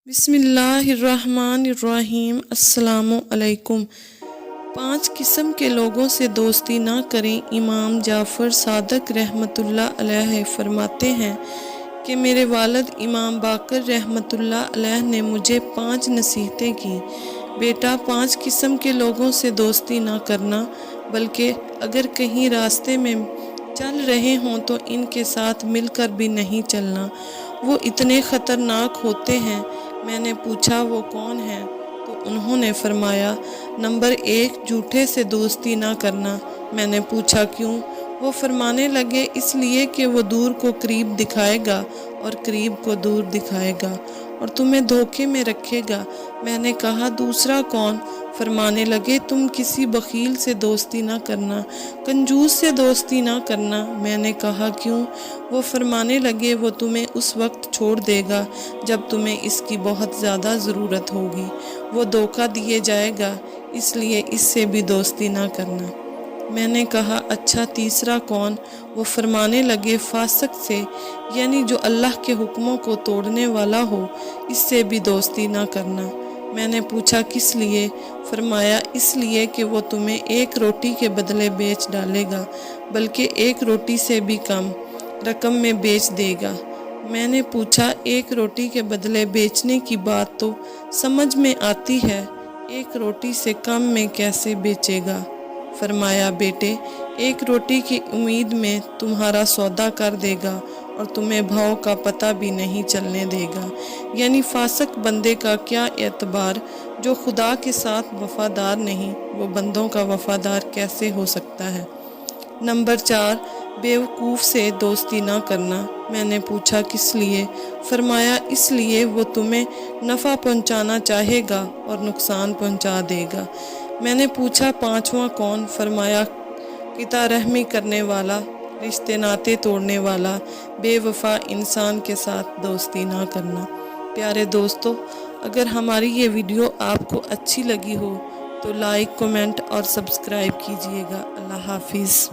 बिस्मिल्लाहिर्रहमानिर्रहीम। अस्सलामु अलैकुम। 5 किस्म के लोगों से दोस्ती ना करें। इमाम जाफ़र सादक रहमतुल्लाह अलैह फरमाते हैं कि मेरे वालिद इमाम बाकर रहमतुल्लाह अलैह ने मुझे 5 नसीहतें की। बेटा, 5 किस्म के लोगों से दोस्ती ना करना, बल्कि अगर कहीं रास्ते में चल रहे हों तो इनके साथ मिलकर भी नहीं चलना, वो इतने ख़तरनाक होते हैं। मैंने पूछा वो कौन है, तो उन्होंने फरमाया, नंबर 1, झूठे से दोस्ती ना करना। मैंने पूछा क्यों? वो फरमाने लगे, इसलिए कि वो दूर को करीब दिखाएगा और करीब को दूर दिखाएगा और तुम्हें धोखे में रखेगा। मैंने कहा दूसरा कौन? फरमाने लगे, तुम किसी बखील से दोस्ती ना करना, कंजूस से दोस्ती ना करना। मैंने कहा क्यों? वो फरमाने लगे, वो तुम्हें उस वक्त छोड़ देगा जब तुम्हें इसकी बहुत ज़्यादा ज़रूरत होगी। वो धोखा दिए जाएगा, इसलिए इससे भी दोस्ती ना करना। मैंने कहा अच्छा, तीसरा कौन? वो फरमाने लगे, फासिक से, यानी जो अल्लाह के हुक्मों को तोड़ने वाला हो, इससे भी दोस्ती ना करना। मैंने पूछा किस लिए? फरमाया इसलिए कि वो तुम्हें 1 रोटी के बदले बेच डालेगा, बल्कि 1 रोटी से भी कम रकम में बेच देगा। मैंने पूछा 1 रोटी के बदले बेचने की बात तो समझ में आती है, 1 रोटी से कम में कैसे बेचेगा? फरमाया बेटे, 1 रोटी की उम्मीद में तुम्हारा सौदा कर देगा और तुम्हें भाव का पता भी नहीं चलने देगा। यानी फासिक बंदे का क्या एतबार, जो खुदा के साथ वफादार नहीं, वो बंदों का वफादार कैसे हो सकता है? नंबर 4, बेवकूफ़ से दोस्ती ना करना। मैंने पूछा किस लिए? फरमाया इसलिए वो तुम्हें नफ़ा पहुंचाना चाहेगा और नुकसान पहुंचा देगा। मैंने पूछा 5वां कौन? फरमाया किता रहमी करने वाला, रिश्ते नाते तोड़ने वाला, बेवफा इंसान के साथ दोस्ती ना करना। प्यारे दोस्तों, अगर हमारी ये वीडियो आपको अच्छी लगी हो तो लाइक, कमेंट और सब्सक्राइब कीजिएगा। अल्लाह हाफिज़।